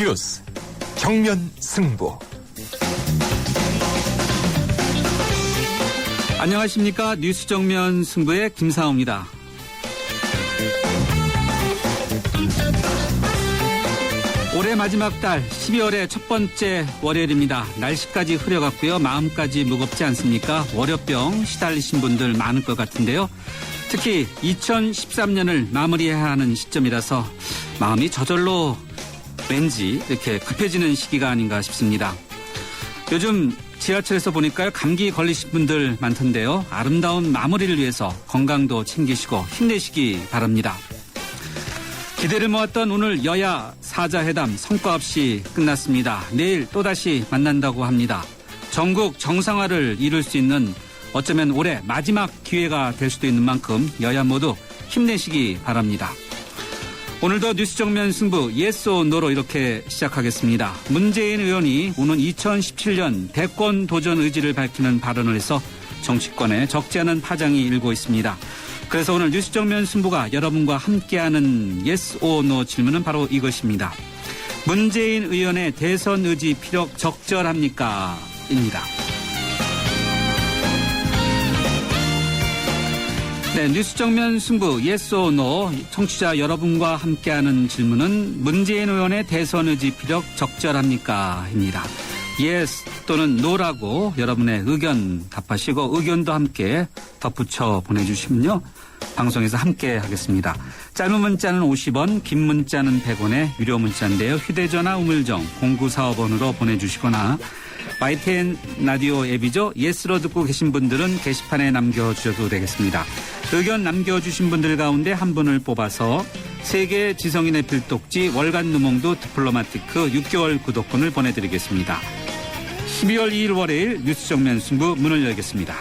뉴스 정면 승부. 안녕하십니까. 뉴스 정면 승부의 김상호입니다. 올해 마지막 달 12월의 첫 번째 월요일입니다. 날씨까지 흐려갔고요. 마음까지 무겁지 않습니까? 월요병 시달리신 분들 많을 것 같은데요. 특히 2013년을 마무리해야 하는 시점이라서 마음이 저절로 왠지 이렇게 급해지는 시기가 아닌가 싶습니다. 요즘 지하철에서 보니까요, 감기 걸리신 분들 많던데요. 아름다운 마무리를 위해서 건강도 챙기시고 힘내시기 바랍니다. 기대를 모았던 오늘 여야 사자회담 성과 없이 끝났습니다. 내일 또다시 만난다고 합니다. 전국 정상화를 이룰 수 있는 어쩌면 올해 마지막 기회가 될 수도 있는 만큼 여야 모두 힘내시기 바랍니다. 오늘도 뉴스 정면 승부 yes or no로 이렇게 시작하겠습니다. 문재인 의원이 오는 2017년 대권 도전 의지를 밝히는 발언을 해서 정치권에 적지 않은 파장이 일고 있습니다. 그래서 오늘 뉴스 정면 승부가 여러분과 함께하는 yes or no 질문은 바로 이것입니다. 문재인 의원의 대선 의지 피력 적절합니까? 입니다. 네, 뉴스 정면 승부 yes or no 청취자 여러분과 함께하는 질문은 문재인 의원의 대선 의지 피력 적절합니까? 입니다. yes 또는 no라고 여러분의 의견 답하시고 의견도 함께 덧붙여 보내주시면요. 방송에서 함께 하겠습니다. 짧은 문자는 50원, 긴 문자는 100원의 유료 문자인데요. 휴대전화 우물정 0945번으로 보내주시거나 YTN 라디오 앱이죠. 예스로 듣고 계신 분들은 게시판에 남겨주셔도 되겠습니다. 의견 남겨주신 분들 가운데 한 분을 뽑아서 세계 지성인의 필독지 월간 누몽도 디플로마티크 6개월 구독권을 보내드리겠습니다. 12월 2일 월요일 뉴스 정면 승부 문을 열겠습니다.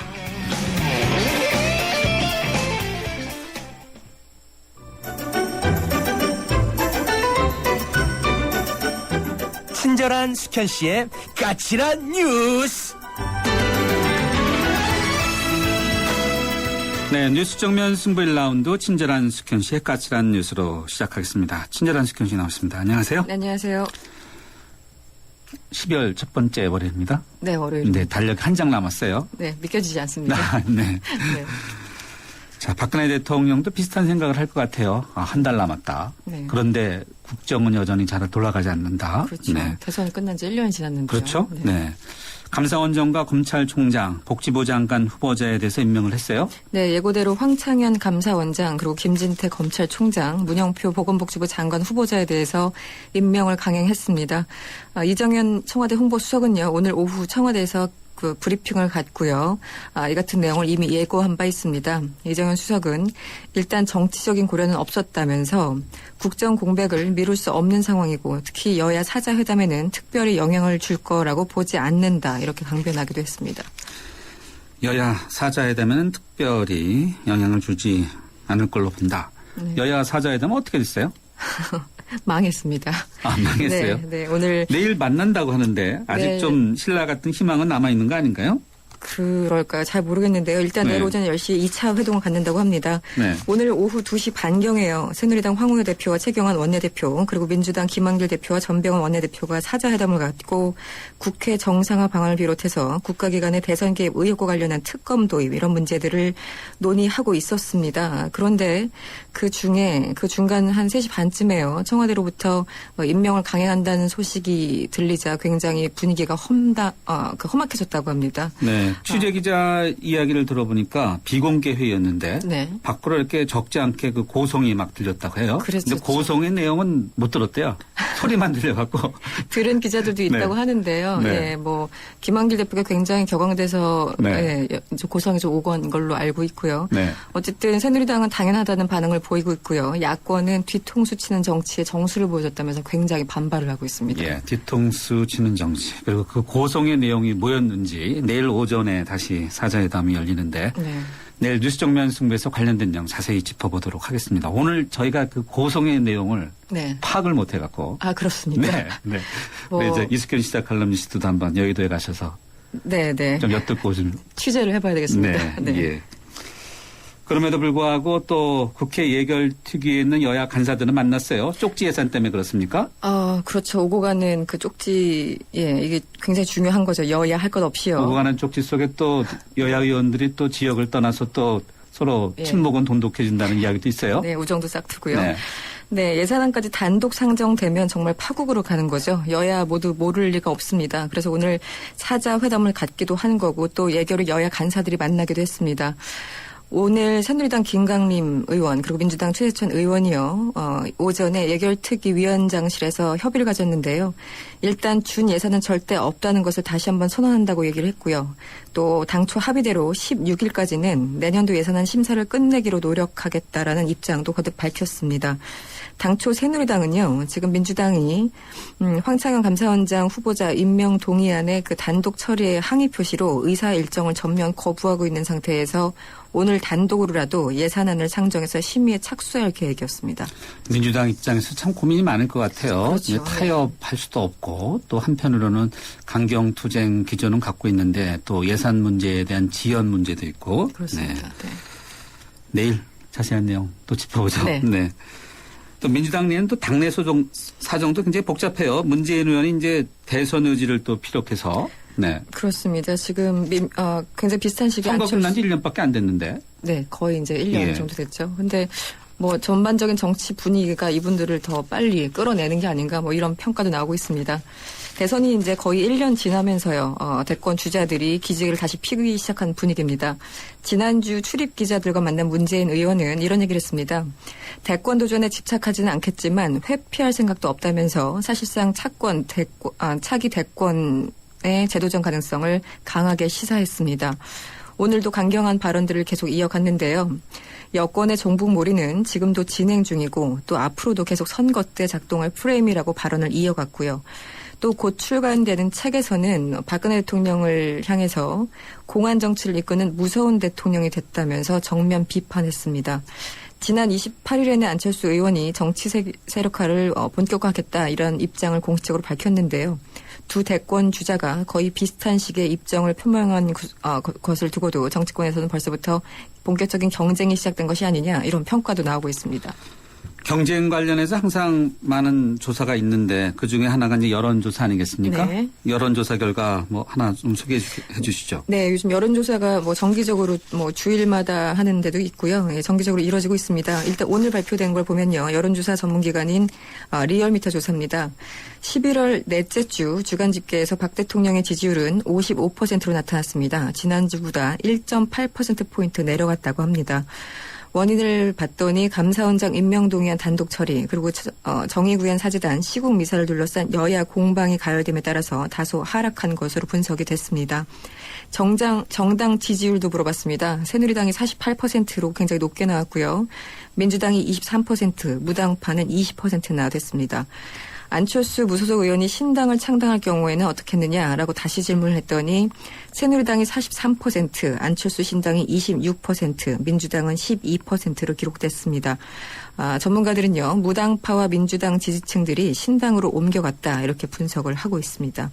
친절한 숙현 씨의 까칠한 뉴스. 네, 뉴스 정면 승부 1라운드 친절한 숙현 씨의 까칠한 뉴스로 시작하겠습니다. 친절한 숙현 씨 나오셨습니다. 안녕하세요. 네, 안녕하세요. 12월 첫 번째 월요일입니다. 네, 월요일. 네, 달력 한 장 남았어요. 네, 믿겨지지 않습니다. 네. 네. 자, 박근혜 대통령도 비슷한 생각을 할 것 같아요. 한 달 남았다. 네. 그런데 국정은 여전히 잘 돌아가지 않는다. 그렇죠. 네. 대선이 끝난 지 1년이 지났는데요. 그렇죠. 네. 감사원장과 검찰총장, 복지부 장관 후보자에 대해서 임명을 했어요. 네, 예고대로 황창현 감사원장 그리고 김진태 검찰총장, 문영표 보건복지부 장관 후보자에 대해서 임명을 강행했습니다. 이정현 청와대 홍보수석은요, 오늘 오후 청와대에서 그 브리핑을 갖고요. 이 같은 내용을 이미 예고한 바 있습니다. 이정현 수석은 일단 정치적인 고려는 없었다면서 국정 공백을 미룰 수 없는 상황이고 특히 여야 사자회담에는 특별히 영향을 줄 거라고 보지 않는다. 이렇게 강변하기도 했습니다. 여야 사자회담에는 특별히 영향을 주지 않을 걸로 본다. 네. 여야 사자회담은 어떻게 됐어요? 망했습니다. 망했어요? 네, 오늘. 내일 만난다고 하는데 아직 네. 좀 신라 같은 희망은 남아있는 거 아닌가요? 그럴까요? 잘 모르겠는데요. 일단 네. 내일 오전 10시에 2차 회동을 갖는다고 합니다. 네. 오늘 오후 2시 반경에요. 새누리당 황우여 대표와 최경환 원내대표 그리고 민주당 김한길 대표와 전병헌 원내대표가 사자회담을 갖고 국회 정상화 방안을 비롯해서 국가기관의 대선 개입 의혹과 관련한 특검 도입 이런 문제들을 논의하고 있었습니다. 그런데 그 중간 한 3시 반쯤에요. 청와대로부터 임명을 강행한다는 소식이 들리자 굉장히 분위기가 험악해졌다고 합니다. 네. 취재기자 이야기를 들어보니까 비공개 회의였는데 네. 밖으로 이렇게 적지 않게 그 고성이 막 들렸다고 해요. 그랬었죠. 근데 고성의 내용은 못 들었대요. 소리만 들려갖고. 들은 기자들도 있다고 네. 하는데요. 네. 네, 뭐 김한길 대표가 굉장히 격앙돼서 네. 이제 고성이 좀 오고 간 걸로 알고 있고요. 네. 어쨌든 새누리당은 당연하다는 반응을 보이고 있고요. 야권은 뒤통수 치는 정치에 정수를 보여줬다면서 굉장히 반발을 하고 있습니다. 예, 뒤통수 치는 정치. 그리고 그 고성의 내용이 뭐였는지 내일 오전에 다시 사자회담이 열리는데 네. 내일 뉴스 정면 승부에서 관련된 내용 자세히 짚어보도록 하겠습니다. 오늘 저희가 그 고성의 내용을 네. 파악을 못 해갖고. 아, 그렇습니까? 네. 네. 뭐. 이제 이스케ন 시사 칼럼니스트도 한번 여의도에 가셔서 네, 네. 좀 엿듣고 좀. 취재를 해봐야 되겠습니다. 네. 예. 그럼에도 불구하고 또 국회 예결특위에 있는 여야 간사들은 만났어요. 쪽지 예산 때문에 그렇습니까? 그렇죠. 오고 가는 그 쪽지, 이게 굉장히 중요한 거죠. 여야 할 것 없이요. 오고 가는 쪽지 속에 또 여야 의원들이 또 지역을 떠나서 또 서로 친목은 돈독해진다는 이야기도 있어요. 네, 우정도 싹트고요. 네. 네, 예산안까지 단독 상정되면 정말 파국으로 가는 거죠. 여야 모두 모를 리가 없습니다. 그래서 오늘 사자 회담을 갖기도 한 거고 또 예결위 여야 간사들이 만나기도 했습니다. 오늘 새누리당 김강림 의원 그리고 민주당 최재천 의원이요. 오전에 예결특위위원장실에서 협의를 가졌는데요. 일단 준 예산은 절대 없다는 것을 다시 한번 선언한다고 얘기를 했고요. 또 당초 합의대로 16일까지는 내년도 예산안 심사를 끝내기로 노력하겠다라는 입장도 거듭 밝혔습니다. 당초 새누리당은요. 지금 민주당이 황창현 감사원장 후보자 임명 동의안의 그 단독 처리에 항의 표시로 의사 일정을 전면 거부하고 있는 상태에서 오늘 단독으로라도 예산안을 상정해서 심의에 착수할 계획이었습니다. 민주당 입장에서 참 고민이 많을 것 같아요. 그렇죠. 타협할 수도 없고 또 한편으로는 강경투쟁 기조는 갖고 있는데 또 예산 문제에 대한 지연 문제도 있고. 그렇습니다. 네. 내일 자세한 내용 또 짚어보죠. 네. 또 민주당 내에는 또 당내 사정도 굉장히 복잡해요. 문재인 의원이 이제 대선 의지를 또 피력해서. 네. 그렇습니다. 지금 굉장히 비슷한 시기에 선거 끝난 지 1년밖에 안 됐는데. 네, 거의 이제 1년 정도 됐죠. 근데 뭐 전반적인 정치 분위기가 이분들을 더 빨리 끌어내는 게 아닌가 뭐 이런 평가도 나오고 있습니다. 대선이 이제 거의 1년 지나면서요. 대권 주자들이 기지개를 다시 피기 시작한 분위기입니다. 지난주 출입 기자들과 만난 문재인 의원은 이런 얘기를 했습니다. 대권 도전에 집착하지는 않겠지만 회피할 생각도 없다면서 사실상 차기 대권의 재도전 가능성을 강하게 시사했습니다. 오늘도 강경한 발언들을 계속 이어갔는데요. 여권의 종북몰이는 지금도 진행 중이고 또 앞으로도 계속 선거 때 작동할 프레임이라고 발언을 이어갔고요. 또 곧 출간되는 책에서는 박근혜 대통령을 향해서 공안 정치를 이끄는 무서운 대통령이 됐다면서 정면 비판했습니다. 지난 28일에는 안철수 의원이 정치 세력화를 본격화하겠다 이런 입장을 공식적으로 밝혔는데요. 두 대권 주자가 거의 비슷한 시기에 입장을 표명한 것을 두고도 정치권에서는 벌써부터 본격적인 경쟁이 시작된 것이 아니냐 이런 평가도 나오고 있습니다. 경쟁 관련해서 항상 많은 조사가 있는데 그중에 하나가 이제 여론조사 아니겠습니까? 네. 여론조사 결과 뭐 하나 좀 소개해 주시죠. 네, 요즘 여론조사가 뭐 정기적으로 뭐 주일마다 하는 데도 있고요. 정기적으로 이루어지고 있습니다. 일단 오늘 발표된 걸 보면요. 여론조사 전문기관인 리얼미터 조사입니다. 11월 넷째 주 주간 집계에서 박 대통령의 지지율은 55%로 나타났습니다. 지난주보다 1.8%포인트 내려갔다고 합니다. 원인을 봤더니 감사원장 임명동의안 단독 처리 그리고 정의구현 사재단 시국 미사를 둘러싼 여야 공방이 가열됨에 따라서 다소 하락한 것으로 분석이 됐습니다. 정당 지지율도 물어봤습니다. 새누리당이 48%로 굉장히 높게 나왔고요. 민주당이 23%, 무당파는 20%나 됐습니다. 안철수 무소속 의원이 신당을 창당할 경우에는 어떻게 했느냐라고 다시 질문을 했더니 새누리당이 43%, 안철수 신당이 26%, 민주당은 12%로 기록됐습니다. 전문가들은요. 무당파와 민주당 지지층들이 신당으로 옮겨갔다 이렇게 분석을 하고 있습니다.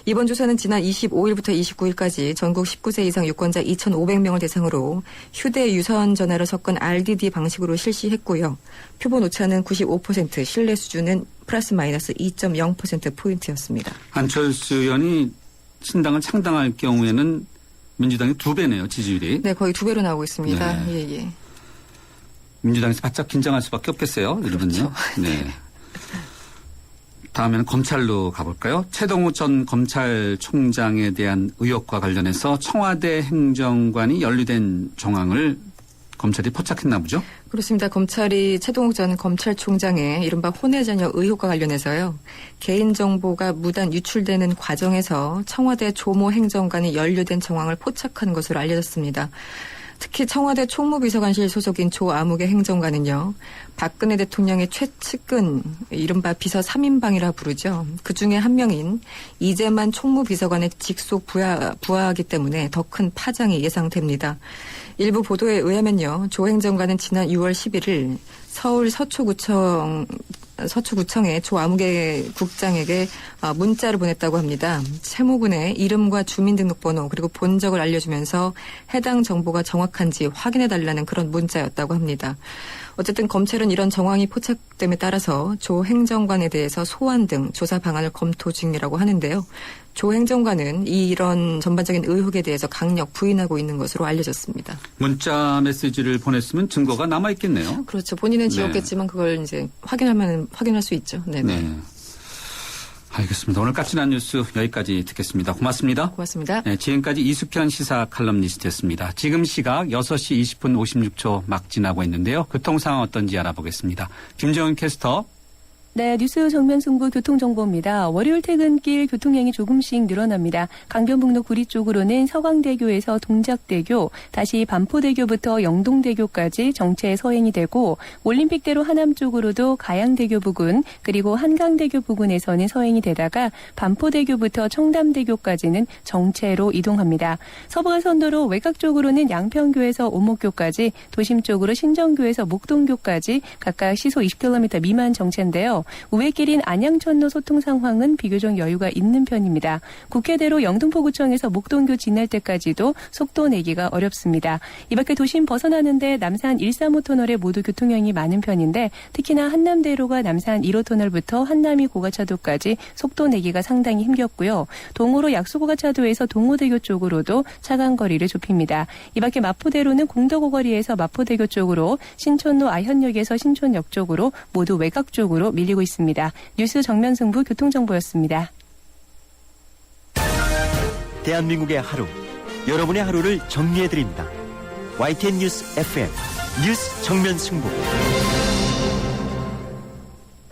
이번 조사는 지난 25일부터 29일까지 전국 19세 이상 유권자 2,500명을 대상으로 휴대유선 전화를 섞은 RDD 방식으로 실시했고요. 표본 오차는 95%, 신뢰 수준은 플러스 마이너스 2.0%포인트였습니다. 안철수 의원이 신당을 창당할 경우에는 민주당이 2배네요, 지지율이. 네, 거의 2배로 나오고 있습니다. 네. 예. 민주당에서 바짝 긴장할 수밖에 없겠어요. 이러면요. 그렇죠. 네. 다음에는 검찰로 가볼까요? 최동우 전 검찰총장에 대한 의혹과 관련해서 청와대 행정관이 연루된 정황을 검찰이 포착했나 보죠? 그렇습니다. 검찰이 최동욱 전 검찰총장의 이른바 혼외자녀 의혹과 관련해서요. 개인정보가 무단 유출되는 과정에서 청와대 조모 행정관이 연루된 정황을 포착한 것으로 알려졌습니다. 특히 청와대 총무비서관실 소속인 조아무개 행정관은요. 박근혜 대통령의 최측근 이른바 비서 3인방이라 부르죠. 그중에 한 명인 이재만 총무비서관의 직속 부하이기 때문에 더 큰 파장이 예상됩니다. 일부 보도에 의하면요. 조 행정관은 지난 6월 11일 서울 서초구청 서초구청에 조아무개 국장에게 문자를 보냈다고 합니다. 채무군의 이름과 주민등록번호 그리고 본적을 알려주면서 해당 정보가 정확한지 확인해달라는 그런 문자였다고 합니다. 어쨌든 검찰은 이런 정황이 포착됨에 따라서 조 행정관에 대해서 소환 등 조사 방안을 검토 중이라고 하는데요. 조 행정관은 이런 전반적인 의혹에 대해서 강력 부인하고 있는 것으로 알려졌습니다. 문자 메시지를 보냈으면 증거가 남아있겠네요. 그렇죠. 본인은 지웠겠지만 그걸 이제 확인할 수 있죠. 네네. 네. 알겠습니다. 오늘 까칠한 뉴스 여기까지 듣겠습니다. 고맙습니다. 고맙습니다. 네, 지금까지 이수편 시사 칼럼니스트였습니다. 지금 시각 6시 20분 56초 막 지나고 있는데요. 교통 상황 어떤지 알아보겠습니다. 김정은 캐스터. 네, 뉴스 정면 승부 교통정보입니다. 월요일 퇴근길 교통량이 조금씩 늘어납니다. 강변북로 구리 쪽으로는 서강대교에서 동작대교, 다시 반포대교부터 영동대교까지 정체 서행이 되고 올림픽대로 하남 쪽으로도 가양대교 부근 그리고 한강대교 부근에서는 서행이 되다가 반포대교부터 청담대교까지는 정체로 이동합니다. 서부간선도로 외곽 쪽으로는 양평교에서 오목교까지, 도심 쪽으로 신정교에서 목동교까지 각각 시속 20km 미만 정체인데요. 우회길인 안양천로 소통 상황은 비교적 여유가 있는 편입니다. 국회대로 영등포구청에서 목동교 지날 때까지도 속도 내기가 어렵습니다. 이 밖에 도심 벗어나는데 남산 135터널에 모두 교통량이 많은 편인데 특히나 한남대로가 남산 1호터널부터 한남이 고가차도까지 속도 내기가 상당히 힘겹고요. 동호로 약수고가차도에서 동호대교 쪽으로도 차간 거리를 좁힙니다. 이 밖에 마포대로는 공덕오거리에서 마포대교 쪽으로, 신촌로 아현역에서 신촌역 쪽으로 모두 외곽 쪽으로 밀리고 있습니다. 뉴스 정면 승부 교통정보였습니다. 대한민국의 하루, 여러분의 하루를 정리해드립니다. YTN 뉴스 FM, 뉴스 정면 승부.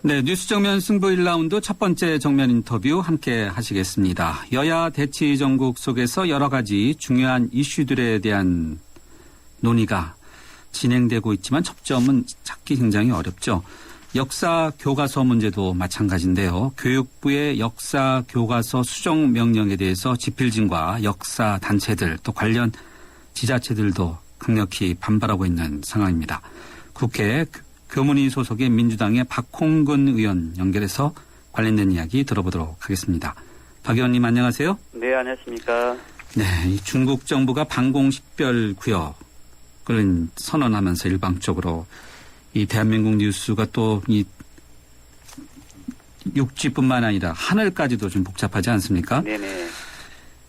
네, 뉴스 정면 승부 1라운드 첫 번째 정면 인터뷰 함께 하시겠습니다. 여야 대치 정국 속에서 여러 가지 중요한 이슈들에 대한 논의가 진행되고 있지만 접점은 찾기 굉장히 어렵죠. 역사 교과서 문제도 마찬가지인데요. 교육부의 역사 교과서 수정 명령에 대해서 지필진과 역사 단체들 또 관련 지자체들도 강력히 반발하고 있는 상황입니다. 국회 교문위 소속의 민주당의 박홍근 의원 연결해서 관련된 이야기 들어보도록 하겠습니다. 박 의원님 안녕하세요. 네, 안녕하십니까. 네, 중국 정부가 방공식별 구역을 선언하면서 일방적으로 이 대한민국 뉴스가 또 이 육지뿐만 아니라 하늘까지도 좀 복잡하지 않습니까? 네네.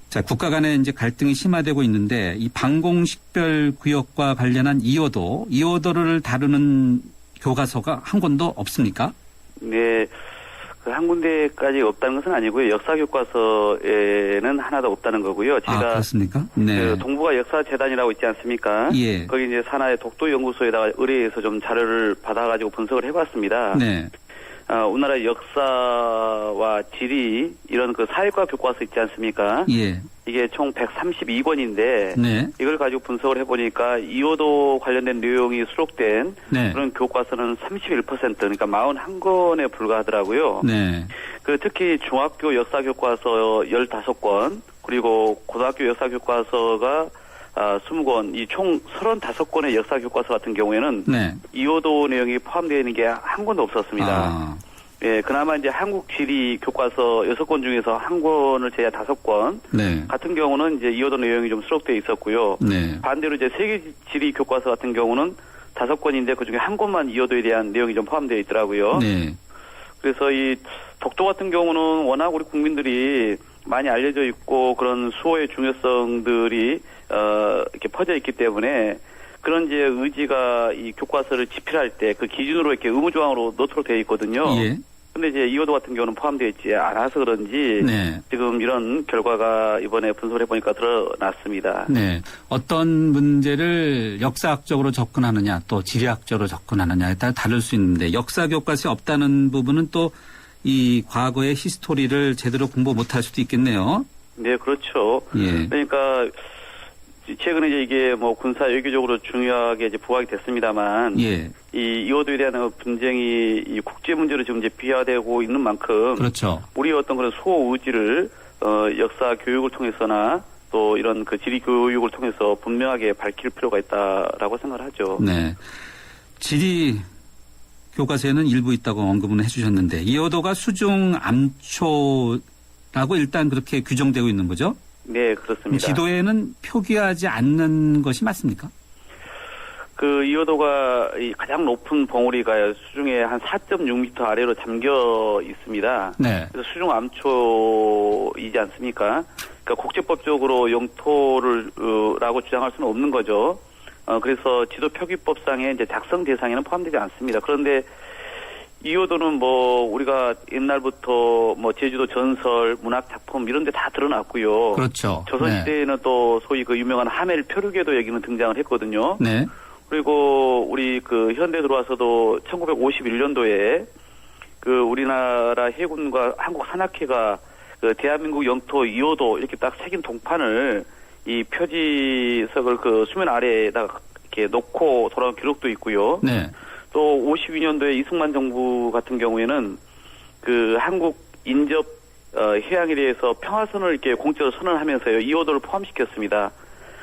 자, 국가 간에 이제 갈등이 심화되고 있는데 이 방공식별 구역과 관련한 이호도를 다루는 교과서가 한 권도 없습니까? 네. 그 한 군데까지 없다는 것은 아니고요. 역사 교과서에는 하나도 없다는 거고요. 제가 그렇습니까? 네. 그 동북아 역사재단이라고 있지 않습니까? 예. 거기 이제 산하의 독도연구소에다가 의뢰해서 좀 자료를 받아가지고 분석을 해봤습니다. 네. 우리나라 역사와 지리 이런 그 사회과 교과서 있지 않습니까? 예. 이게 총 132권인데 네. 이걸 가지고 분석을 해보니까 이호도 관련된 내용이 수록된 네. 그런 교과서는 31% 그러니까 41권에 불과하더라고요. 네. 그 특히 중학교 역사 교과서 15권 그리고 고등학교 역사 교과서가 20권, 이 총 35권의 역사 교과서 같은 경우에는 네. 이호도 내용이 포함되어 있는 게 한 권도 없었습니다. 예, 그나마 이제 한국 지리 교과서 6권 중에서 한 권을 제외 5권 네. 같은 경우는 이제 이호도 내용이 좀 수록되어 있었고요. 네. 반대로 이제 세계 지리 교과서 같은 경우는 5권인데 그 중에 한 권만 이호도에 대한 내용이 좀 포함되어 있더라고요. 네. 그래서 이 독도 같은 경우는 워낙 우리 국민들이 많이 알려져 있고 그런 수호의 중요성들이 이렇게 퍼져 있기 때문에 그런 이제 의지가 이 교과서를 집필할 때 그 기준으로 이렇게 의무조항으로 넣도록 되어 있거든요. 예. 근데 이제 이호도 같은 경우는 포함되어 있지 않아서 그런지 네. 지금 이런 결과가 이번에 분석을 해보니까 드러났습니다. 네. 어떤 문제를 역사학적으로 접근하느냐 또 지리학적으로 접근하느냐에 따라 다를 수 있는데 역사 교과서에 없다는 부분은 또 이 과거의 히스토리를 제대로 공부 못할 수도 있겠네요. 네, 그렇죠. 예. 그러니까 최근에 이제 이게 뭐 군사 외교적으로 중요하게 이제 부각이 됐습니다만, 예. 이 이호도에 대한 분쟁이 이 국제 문제로 지금 이제 비화되고 있는 만큼, 그렇죠. 우리의 어떤 그런 수호 의지를 역사 교육을 통해서나 또 이런 그 지리 교육을 통해서 분명하게 밝힐 필요가 있다라고 생각을 하죠. 네. 지리 교과서에는 일부 있다고 언급은 해주셨는데 이호도가 수중 암초라고 일단 그렇게 규정되고 있는 거죠? 네, 그렇습니다. 지도에는 표기하지 않는 것이 맞습니까? 그 이호도가 이 가장 높은 봉우리가 수중에 한 4.6m 아래로 잠겨 있습니다. 네. 그래서 수중 암초이지 않습니까? 그러니까 국제법적으로 영토를라고 주장할 수는 없는 거죠. 그래서 지도 표기법상의 이제 작성 대상에는 포함되지 않습니다. 그런데 이호도는 뭐 우리가 옛날부터 뭐 제주도 전설, 문학 작품 이런 데 다 드러났고요. 그렇죠. 조선시대에는 또 소위 그 유명한 하멜 표류계도 여기는 등장을 했거든요. 네. 그리고 우리 그 현대 들어와서도 1951년도에 그 우리나라 해군과 한국 산악회가 그 대한민국 영토 이호도 이렇게 딱 새긴 동판을 이 표지석을 그 수면 아래에다가 이렇게 놓고 돌아온 기록도 있고요. 네. 또 52년도에 이승만 정부 같은 경우에는 그 한국 인접 해양에 대해서 평화선을 이렇게 공적으로 선언하면서요 이호도를 포함시켰습니다.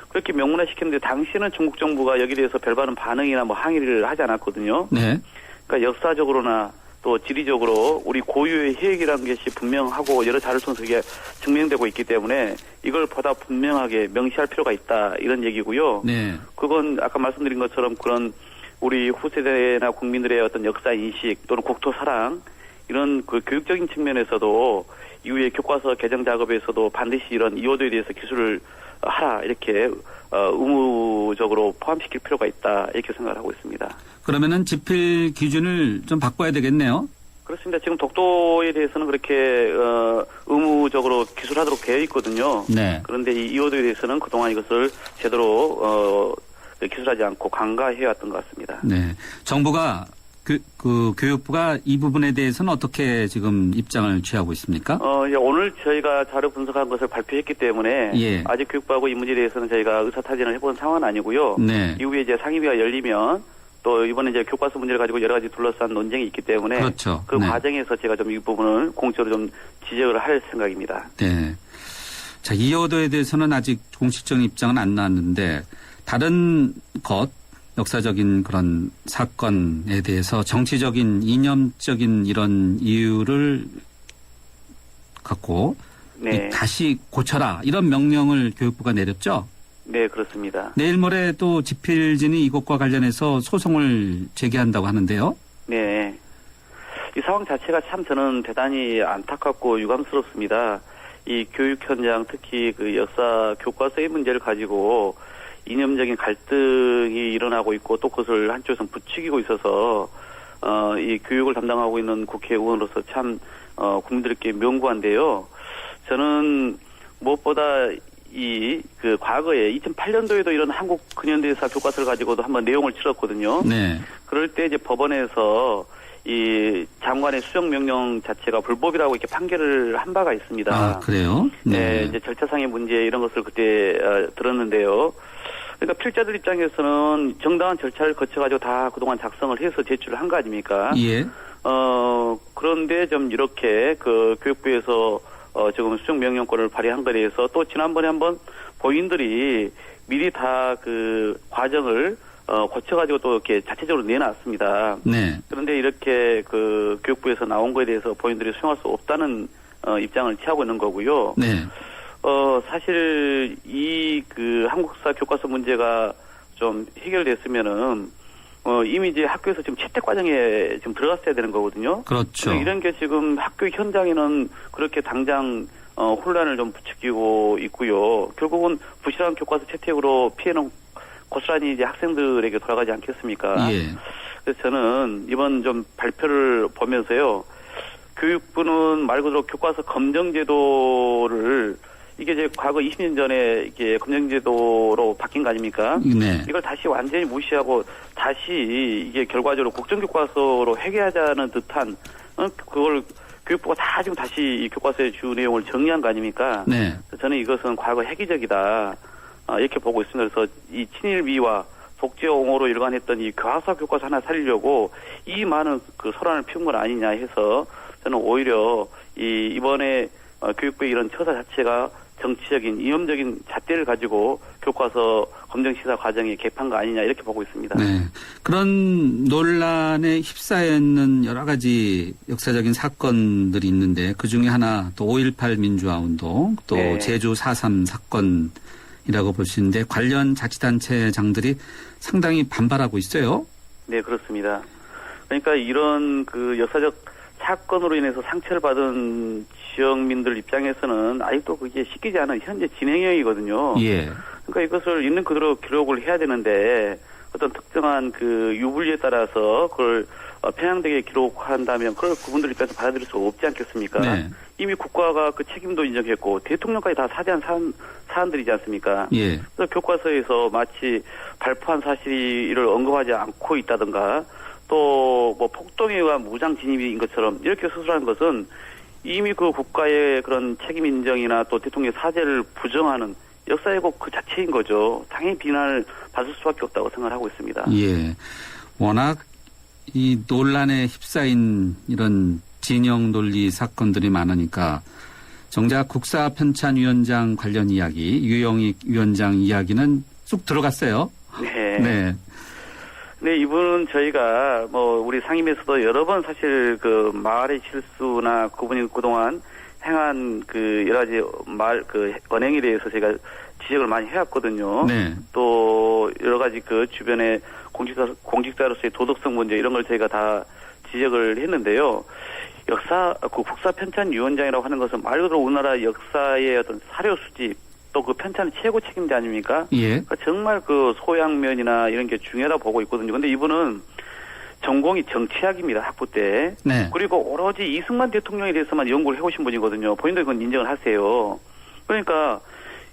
그렇게 명문화시켰는데 당시에는 중국 정부가 여기에 대해서 별다른 반응이나 뭐 항의를 하지 않았거든요. 네. 그러니까 역사적으로나 또 지리적으로 우리 고유의 해역이라는 것이 분명하고 여러 자료를 통해서 이게 증명되고 있기 때문에 이걸 보다 분명하게 명시할 필요가 있다 이런 얘기고요. 네. 그건 아까 말씀드린 것처럼 그런 우리 후세대나 국민들의 어떤 역사 인식 또는 국토 사랑 이런 그 교육적인 측면에서도 이후에 교과서 개정 작업에서도 반드시 이런 이호도에 대해서 기술을 하라 이렇게 의무적으로 포함시킬 필요가 있다 이렇게 생각을 하고 있습니다. 그러면은 집필 기준을 좀 바꿔야 되겠네요. 그렇습니다. 지금 독도에 대해서는 그렇게 의무적으로 기술하도록 되어 있거든요. 네. 그런데 이 이호도에 대해서는 그동안 이것을 제대로 기술하지 않고 간과해왔던 것 같습니다. 네. 정부가 교육부가 이 부분에 대해서는 어떻게 지금 입장을 취하고 있습니까? 이제 오늘 저희가 자료 분석한 것을 발표했기 때문에 예. 아직 교육부하고 이 문제에 대해서는 저희가 의사타진을 해본 상황은 아니고요. 네. 이후에 이제 상임위가 열리면 또 이번에 이제 교과서 문제를 가지고 여러 가지 둘러싼 논쟁이 있기 때문에 그렇죠. 그 네. 과정에서 제가 좀 이 부분을 공적으로 좀 지적을 할 생각입니다. 네. 자, 이호도에 대해서는 아직 공식적인 입장은 안 나왔는데 다른 것 역사적인 그런 사건에 대해서 정치적인 이념적인 이런 이유를 갖고 네. 다시 고쳐라 이런 명령을 교육부가 내렸죠. 네, 그렇습니다. 내일 모레 또 집필진이 이것과 관련해서 소송을 제기한다고 하는데요. 네. 이 상황 자체가 참 저는 대단히 안타깝고 유감스럽습니다. 이 교육 현장 특히 그 역사 교과서의 문제를 가지고 이념적인 갈등이 일어나고 있고 또 그것을 한쪽에서 부추기고 있어서 이 교육을 담당하고 있는 국회의원으로서 참 국민들께 명구한데요. 저는 무엇보다 이 그 과거에 2008년도에도 이런 한국 근현대사 교과서를 가지고도 한번 내용을 치렀거든요. 네. 그럴 때 이제 법원에서 이 장관의 수정 명령 자체가 불법이라고 이렇게 판결을 한 바가 있습니다. 아, 그래요? 네, 이제 절차상의 문제 이런 것을 그때 들었는데요. 그러니까 필자들 입장에서는 정당한 절차를 거쳐가지고 다 그동안 작성을 해서 제출을 한 거 아닙니까? 예. 그런데 좀 이렇게 그 교육부에서 지금 수정 명령권을 발휘한 것에 대해서 또 지난번에 한번 본인들이 미리 다 그 과정을 거쳐가지고 또 이렇게 자체적으로 내놨습니다. 네. 그런데 이렇게 그 교육부에서 나온 거에 대해서 본인들이 수용할 수 없다는 입장을 취하고 있는 거고요. 네. 사실 이 그 한국사 교과서 문제가 좀 해결됐으면은 이미 이제 학교에서 지금 채택 과정에 지금 들어갔어야 되는 거거든요. 그렇죠. 이런 게 지금 학교 현장에는 그렇게 당장 혼란을 좀 부추기고 있고요. 결국은 부실한 교과서 채택으로 피해는 고스란히 이제 학생들에게 돌아가지 않겠습니까? 예. 그래서 저는 이번 좀 발표를 보면서요. 교육부는 말 그대로 교과서 검정제도를 이게 이제 과거 20년 전에 이게 검정제도로 바뀐 거 아닙니까? 네. 이걸 다시 완전히 무시하고 다시 이게 결과적으로 국정교과서로 회귀하자는 듯한 그걸 교육부가 다 지금 다시 이 교과서의 주 내용을 정리한 거 아닙니까? 네. 저는 이것은 과거 획기적이다 이렇게 보고 있습니다. 그래서 이 친일비와 독재 옹호로 일관했던 이 교과서 하나 살리려고 이 많은 그 소란을 피운 건 아니냐 해서 저는 오히려 이번에 교육부의 이런 처사 자체가 정치적인 이념적인 잣대를 가지고 교과서 검정시사 과정이 개판한 거 아니냐 이렇게 보고 있습니다. 네. 그런 논란에 휩싸여 있는 여러 가지 역사적인 사건들이 있는데 그중에 하나 또 5.18 민주화 운동 또 네. 제주 4.3 사건이라고 볼 수 있는데 관련 자치단체장들이 상당히 반발하고 있어요. 네, 그렇습니다. 그러니까 이런 그 역사적 사건으로 인해서 상처를 받은 지역민들 입장에서는 아직도 그게 시키지 않은 현재 진행형이거든요. 예. 그러니까 이것을 있는 그대로 기록을 해야 되는데 어떤 특정한 그 유불리에 따라서 그걸 편향되게 기록한다면 그걸 그분들 입장에서 받아들일 수가 없지 않겠습니까? 네. 이미 국가가 그 책임도 인정했고 대통령까지 다 사죄한 사안들이지 않습니까? 예. 그래서 교과서에서 마치 발표한 사실을 언급하지 않고 있다든가 또 뭐 폭동에 의한 무장 진입인 것처럼 이렇게 수술하는 것은 이미 그 국가의 그런 책임 인정이나 또 대통령의 사죄를 부정하는 역사 왜곡 그 자체인 거죠. 당연히 비난을 받을 수밖에 없다고 생각하고 있습니다. 예. 워낙 이 논란에 휩싸인 이런 진영 논리 사건들이 많으니까 정작 국사편찬위원장 관련 이야기, 유영익 위원장 이야기는 쑥 들어갔어요. 네. 네. 네, 이분은 저희가 뭐 우리 상임에서도 여러 번 사실 그 말의 실수나 그분이 그동안 행한 그 여러 가지 언행에 대해서 제가 지적을 많이 해왔거든요. 네. 또 여러 가지 그 주변에 공직자로서의 도덕성 문제 이런 걸 저희가 다 지적을 했는데요. 국사편찬위원장이라고 하는 것은 말 그대로 우리나라 역사의 어떤 사료 수집 또 그 편찬의 최고 책임자 아닙니까? 예. 그러니까 정말 그 소양면이나 이런 게 중요하다고 보고 있거든요. 근데 이분은 전공이 정치학입니다. 학부 때. 네. 그리고 오로지 이승만 대통령에 대해서만 연구를 해오신 분이거든요. 본인도 그건 인정을 하세요. 그러니까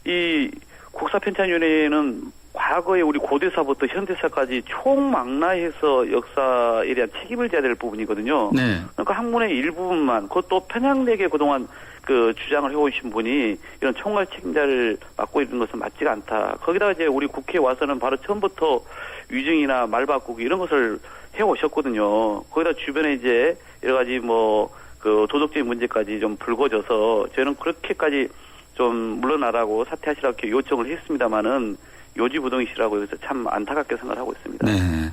이 국사편찬위원회는 과거에 우리 고대사부터 현대사까지 총망라해서 역사에 대한 책임을 져야 될 부분이거든요. 네. 그러니까 학문의 일부분만 그것도 편향되게 그동안 그 주장을 해오신 분이 이런 총괄 책임자를 맡고 있는 것은 맞지가 않다. 거기다가 이제 우리 국회에 와서는 바로 처음부터 위증이나 말 바꾸기 이런 것을 해오셨거든요. 거기다 주변에 이제 여러 가지 뭐 그 도덕적인 문제까지 좀 불거져서 저희는 그렇게까지 좀 물러나라고 사퇴하시라고 이렇게 요청을 했습니다마는 요지부동이시라고 해서 참 안타깝게 생각하고 있습니다. 네.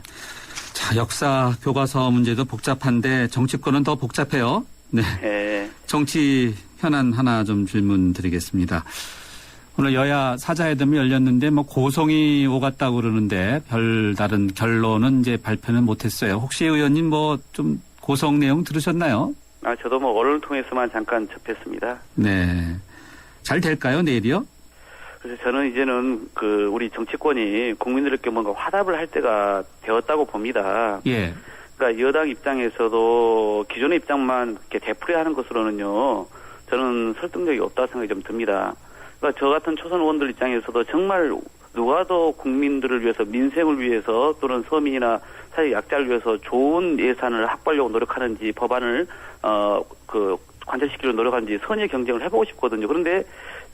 자, 역사 교과서 문제도 복잡한데 정치권은 더 복잡해요. 네. 네. 정치 현안 하나 좀 질문 드리겠습니다. 오늘 여야 사자회담이 열렸는데 뭐 고성이 오갔다고 그러는데 별다른 결론은 이제 발표는 못했어요. 혹시 의원님 뭐 좀 고성 내용 들으셨나요? 저도 뭐 언론을 통해서만 잠깐 접했습니다. 네. 잘 될까요, 내일이요? 그래서 저는 이제는 그 우리 정치권이 국민들께 뭔가 화답을 할 때가 되었다고 봅니다. 예. 그러니까 여당 입장에서도 기존의 입장만 이렇게 되풀이하는 것으로는요, 저는 설득력이 없다고 생각이 좀 듭니다. 그러니까 저 같은 초선 의원들 입장에서도 정말 누가 더 국민들을 위해서 민생을 위해서 또는 서민이나 사회 약자를 위해서 좋은 예산을 확보하려고 노력하는지 법안을 관철시키려고 노력하는지 선의 경쟁을 해보고 싶거든요. 그런데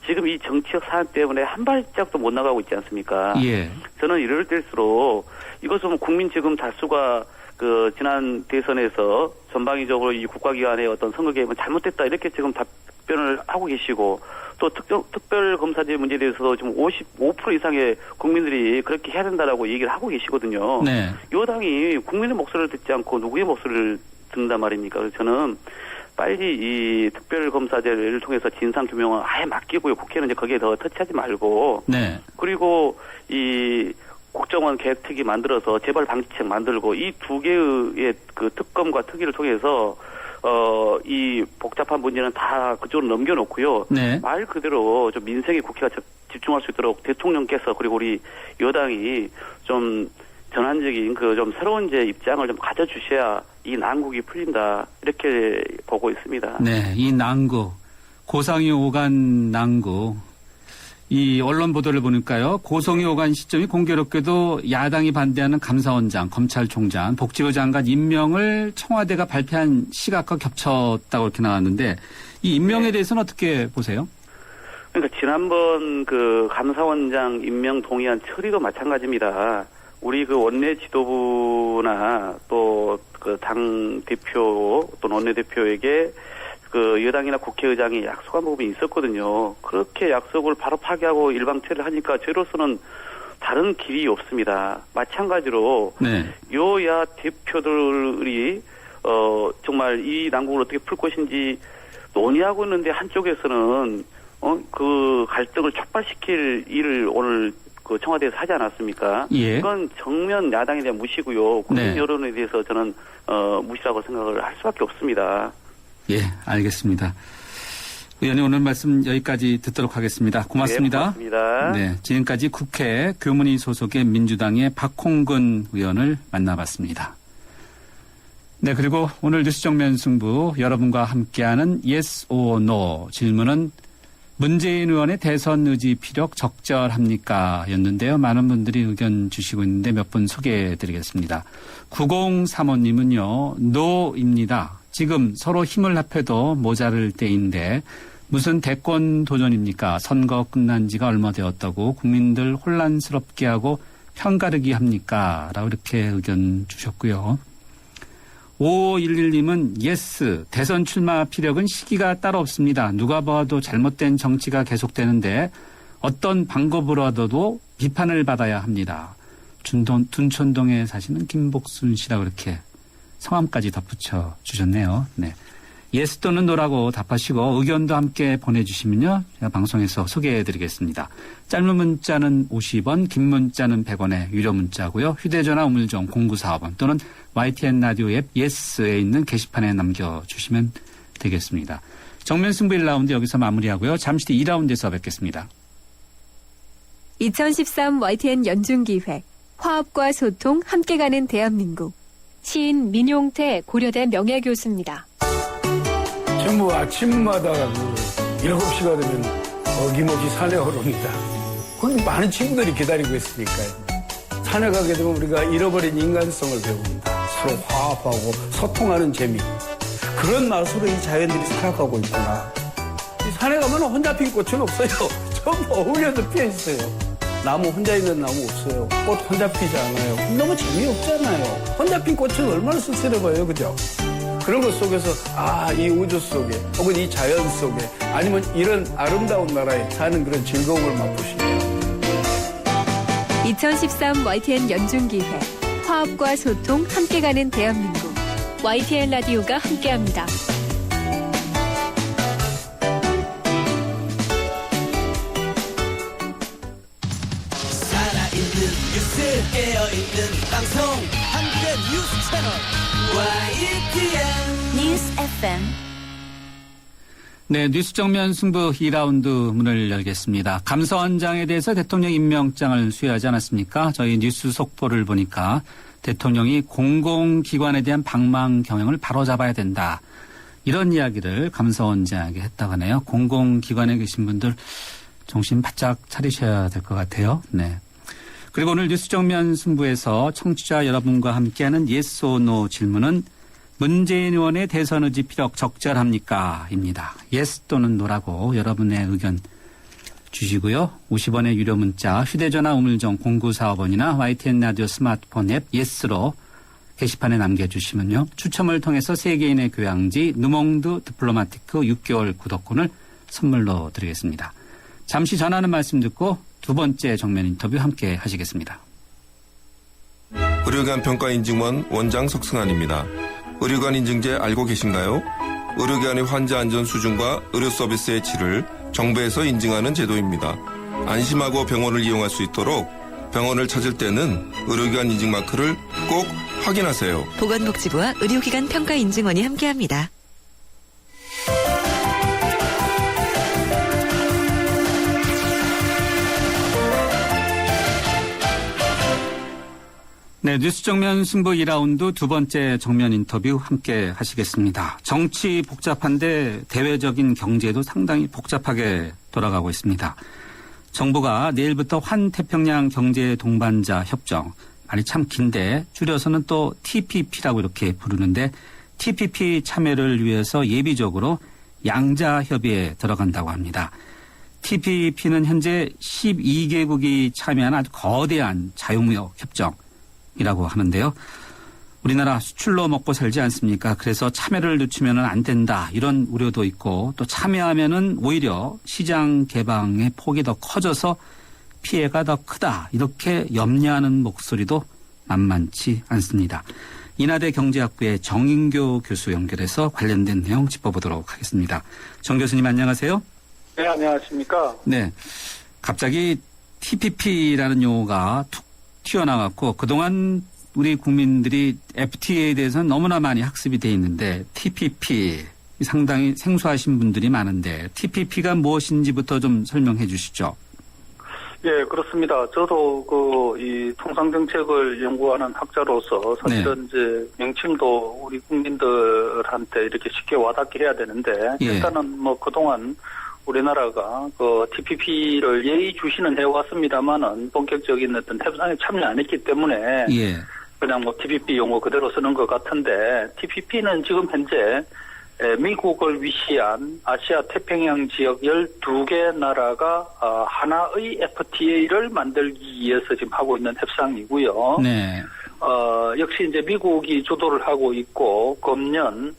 지금 이 정치적 사안 때문에 한 발짝도 못 나가고 있지 않습니까? 예. 저는 이럴 때일수록 이것은 국민 지금 다수가 그 지난 대선에서 전방위적으로 이 국가기관의 어떤 선거 개입은 잘못됐다 이렇게 지금 답변을 하고 계시고 또 특별검사제 문제에 대해서도 지금 55% 이상의 국민들이 그렇게 해야 된다라고 얘기를 하고 계시거든요. 네. 여당이 국민의 목소리를 듣지 않고 누구의 목소리를 듣는단 말입니까? 그래서 저는 빨리 이 특별검사제를 통해서 진상규명을 아예 맡기고요. 국회는 이제 거기에 더 터치하지 말고. 네. 그리고 이 국정원 계획특위 만들어서 재벌 방지책 만들고 이 두 개의 그 특검과 특위를 통해서 이 복잡한 문제는 다 그쪽으로 넘겨놓고요. 네. 말 그대로 좀 민생에 국회가 집중할 수 있도록 대통령께서 그리고 우리 여당이 좀 전환적인 그 좀 새로운 이제 입장을 좀 가져주셔야 이 난국이 풀린다 이렇게 보고 있습니다. 네, 이 난국, 고성이 오간 난국. 이 언론 보도를 보니까요. 고성이 오간 시점이 공교롭게도 야당이 반대하는 감사원장, 검찰총장, 복지부 장관 임명을 청와대가 발표한 시각과 겹쳤다고 이렇게 나왔는데 이 임명에 대해서는 어떻게 보세요? 그러니까 지난번 그 감사원장 임명 동의안 처리도 마찬가지입니다. 우리 그 원내 지도부나 또 그 당 대표 또는 원내 대표에게 그 여당이나 국회의장이 약속한 부분이 있었거든요. 그렇게 약속을 바로 파기하고 일방퇴를 하니까 저로서는 다른 길이 없습니다. 마찬가지로 네. 여야 대표들이 정말 이 난국을 어떻게 풀 것인지 논의하고 있는데 한쪽에서는 그 갈등을 촉발시킬 일을 오늘 그 청와대에서 하지 않았습니까? 예. 이건 정면 야당에 대한 무시고요. 국민 네. 여론에 대해서 저는 무시라고 생각을 할 수밖에 없습니다. 예, 알겠습니다. 의원님 오늘 말씀 여기까지 듣도록 하겠습니다. 고맙습니다. 네, 고맙습니다. 네, 지금까지 국회 교문위 소속의 민주당의 박홍근 의원을 만나봤습니다. 네, 그리고 오늘 뉴스 정면 승부 여러분과 함께하는 Yes or No 질문은 문재인 의원의 대선 의지 피력 적절합니까? 였는데요. 많은 분들이 의견 주시고 있는데 몇 분 소개해드리겠습니다. 9035님은요. 노입니다. 지금 서로 힘을 합해도 모자랄 때인데 무슨 대권 도전입니까? 선거 끝난 지가 얼마 되었다고 국민들 혼란스럽게 하고 편가르기 합니까? 라고 이렇게 의견 주셨고요. 5511님은 예스, 대선 출마 피력은 시기가 따로 없습니다. 누가 봐도 잘못된 정치가 계속되는데 어떤 방법으로라도 비판을 받아야 합니다. 둔촌동에 사시는 김복순 씨라고 이렇게 성함까지 덧붙여 주셨네요. 네. 예스 또는 노라고 답하시고 의견도 함께 보내주시면요. 제가 방송에서 소개해드리겠습니다. 짧은 문자는 50원, 긴 문자는 100원의 유료 문자고요. 휴대전화 우물정 0945번 또는 YTN 라디오 앱 예스에 있는 게시판에 남겨주시면 되겠습니다. 정면 승부 1라운드 여기서 마무리하고요. 잠시 뒤 2라운드에서 뵙겠습니다. 2013 YTN 연중기획 화합과 소통 함께 가는 대한민국 시인 민용태 고려대 명예교수입니다. 전부 아침마다 7시가 되면 어김없이 산에 오릅니다. 거기 많은 친구들이 기다리고 있으니까요. 산에 가게 되면 우리가 잃어버린 인간성을 배웁니다. 서로 화합하고 소통하는 재미. 그런 맛으로 이 자연들이 살아가고 있구나. 이 산에 가면 혼자 핀 꽃은 없어요. 전부 어울려서 피어 있어요. 나무 혼자 있는 나무 없어요. 꽃 혼자 피지 않아요. 너무 재미없잖아요. 혼자 핀 꽃은 얼마나 쓸쓸해 보여요. 그죠? 그런 것 속에서 이 우주 속에 혹은 이 자연 속에 아니면 이런 아름다운 나라에 사는 그런 즐거움을 맛보시죠. 2013 YTN 연중기획 화합과 소통 함께 가는 대한민국 YTN 라디오가 함께합니다. 살아있는 뉴스 깨어있는 방송 한국의 뉴스 채널 YTN 뉴스 FM. 네, 뉴스 정면 승부 2라운드 문을 열겠습니다. 감사원장에 대해서 대통령 임명장을 수여하지 않았습니까? 저희 뉴스 속보를 보니까 대통령이 공공기관에 대한 방망 경영을 바로잡아야 된다. 이런 이야기를 감사원장에게 했다고 하네요. 공공기관에 계신 분들 정신 바짝 차리셔야 될 것 같아요. 네. 그리고 오늘 뉴스 정면 승부에서 청취자 여러분과 함께하는 Yes or No 질문은 문재인 의원의 대선 의지 피력 적절합니까? 입니다. Yes 또는 No라고 여러분의 의견 주시고요. 50원의 유료 문자, 휴대전화 우물정 0945번이나 YTN 라디오 스마트폰 앱 Yes로 게시판에 남겨주시면요. 추첨을 통해서 세계인의 교양지 누몽드 디플로마티크 6개월 구독권을 선물로 드리겠습니다. 잠시 전하는 말씀 듣고 두 번째 정면 인터뷰 함께 하시겠습니다. 의료기관 평가인증원 원장 석승환입니다. 의료기관 인증제 알고 계신가요? 의료기관의 환자 안전 수준과 의료 서비스의 질을 정부에서 인증하는 제도입니다. 안심하고 병원을 이용할 수 있도록 병원을 찾을 때는 의료기관 인증 마크를 꼭 확인하세요. 보건복지부와 의료기관 평가인증원이 함께합니다. 네, 뉴스 정면 승부 2라운드 두 번째 정면 인터뷰 함께 하시겠습니다. 정치 복잡한데 대외적인 경제도 상당히 복잡하게 돌아가고 있습니다. 정부가 내일부터 환태평양 경제 동반자 협정, 말이 참 긴데 줄여서는 또 TPP라고 이렇게 부르는데 TPP 참여를 위해서 예비적으로 양자 협의에 들어간다고 합니다. TPP는 현재 12개국이 참여한 아주 거대한 자유무역 협정이라고 하는데요. 우리나라 수출로 먹고 살지 않습니까? 그래서 참여를 늦추면 안 된다. 이런 우려도 있고 또 참여하면은 오히려 시장 개방의 폭이 더 커져서 피해가 더 크다. 이렇게 염려하는 목소리도 만만치 않습니다. 인하대 경제학부의 정인교 교수 연결해서 관련된 내용 짚어보도록 하겠습니다. 정 교수님 안녕하세요. 네, 안녕하십니까. 네, 갑자기 TPP라는 용어가 툭 튀어나왔고 그동안 우리 국민들이 FTA에 대해서는 너무나 많이 학습이 돼 있는데 TPP 상당히 생소하신 분들이 많은데 TPP가 무엇인지부터 좀 설명해 주시죠. 예, 그렇습니다. 저도 이 통상정책을 연구하는 학자로서 사실은 이제 명칭도 우리 국민들한테 이렇게 쉽게 와닿게 해야 되는데 일단은 뭐 그동안 우리나라가 TPP를 예의주시는 해왔습니다만은 본격적인 어떤 협상에 참여 안 했기 때문에 그냥 뭐 TPP 용어 그대로 쓰는 것 같은데 TPP는 지금 현재 미국을 위시한 아시아 태평양 지역 12개 나라가 하나의 FTA를 만들기 위해서 지금 하고 있는 협상이고요. 네. 역시 이제 미국이 주도를 하고 있고 금년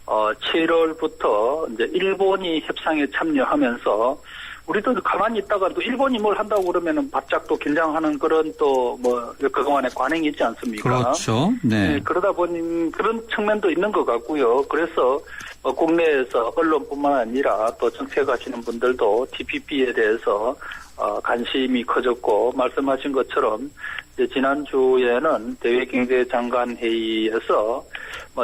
7월부터 이제 일본이 협상에 참여하면서 우리도 가만히 있다가 또 일본이 뭘 한다고 그러면은 바짝 또 긴장하는 그런 또 뭐 그동안의 관행이 있지 않습니까? 그렇죠. 네. 그러다 보니 그런 측면도 있는 것 같고요. 그래서 국내에서 언론뿐만 아니라 또 정책하시는 분들도 TPP에 대해서 관심이 커졌고 말씀하신 것처럼 이제 지난주에는 대외경제장관 회의에서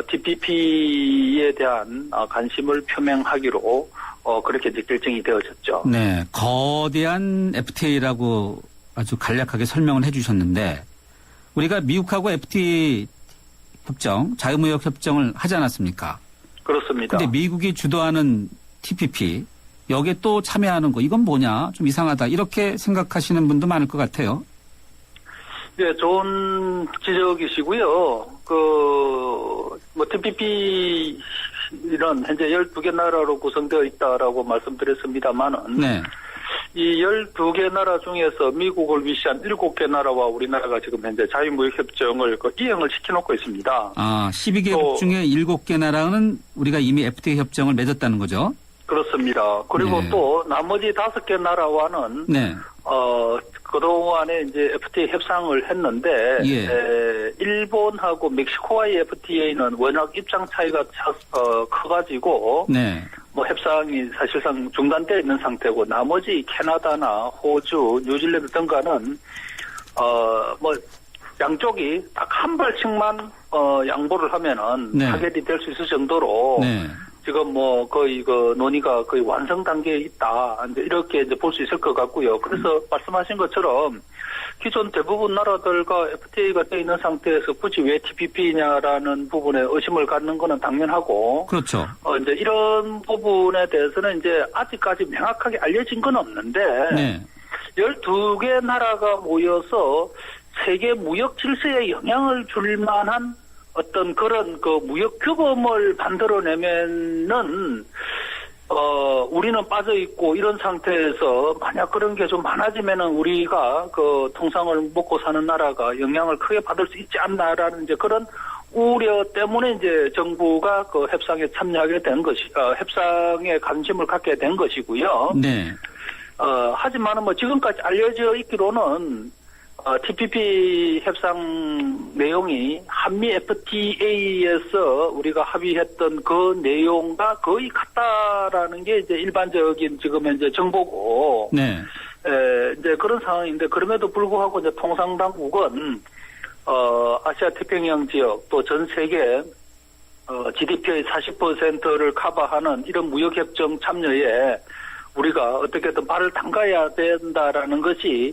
TPP에 대한 관심을 표명하기로 그렇게 이제 결정이 되어졌죠. 네, 거대한 FTA라고 아주 간략하게 설명을 해주셨는데 우리가 미국하고 FTA 협정, 자유무역 협정을 하지 않았습니까? 그렇습니다. 근데 미국이 주도하는 TPP 여기에 또 참여하는 거 이건 뭐냐 좀 이상하다 이렇게 생각하시는 분도 많을 것 같아요. 네, 좋은 지적이시고요. 뭐 TPP 이런 현재 12개 나라로 구성되어 있다라고 말씀드렸습니다만은 네. 이 12개 나라 중에서 미국을 위시한 7개 나라와 우리나라가 지금 현재 자유무역 협정을 이행을 시켜놓고 있습니다. 12개국 중에 7개 나라는 우리가 이미 FTA 협정을 맺었다는 거죠? 그렇습니다. 그리고 또 나머지 5개 나라와는 그동안에 이제 FTA 협상을 했는데 일본하고 멕시코와의 FTA는 워낙 입장 차이가 커가지고 뭐 협상이 사실상 중단되어 있는 상태고 나머지 캐나다나 호주, 뉴질랜드 등과는 뭐 양쪽이 딱 한 발씩만 양보를 하면은 타결이 될 수 있을 정도로 지금 뭐 거의 논의가 거의 완성 단계에 있다. 이제 이렇게 이제 볼 수 있을 것 같고요. 그래서 말씀하신 것처럼 기존 대부분 나라들과 FTA가 되어 있는 상태에서 굳이 왜 TPP냐라는 부분에 의심을 갖는 거는 당연하고. 그렇죠. 이제 이런 부분에 대해서는 이제 아직까지 명확하게 알려진 건 없는데 12개 나라가 모여서 세계 무역 질서에 영향을 줄 만한 어떤 그런 무역 규범을 만들어내면은 우리는 빠져 있고 이런 상태에서 만약 그런 게 좀 많아지면은 우리가 통상을 먹고 사는 나라가 영향을 크게 받을 수 있지 않나라는 이제 그런 우려 때문에 이제 정부가 협상에 참여하게 된 협상에 관심을 갖게 된 것이고요. 하지만은 뭐 지금까지 알려져 있기로는 TPP 협상 내용이 한미 FTA에서 우리가 합의했던 그 내용과 거의 같다라는 게 이제 일반적인 지금 현재 정보고, 이제 그런 상황인데 그럼에도 불구하고 이제 통상당국은 아시아 태평양 지역 또 전 세계 GDP의 40%를 커버하는 이런 무역협정 참여에 우리가 어떻게든 발을 담가야 된다라는 것이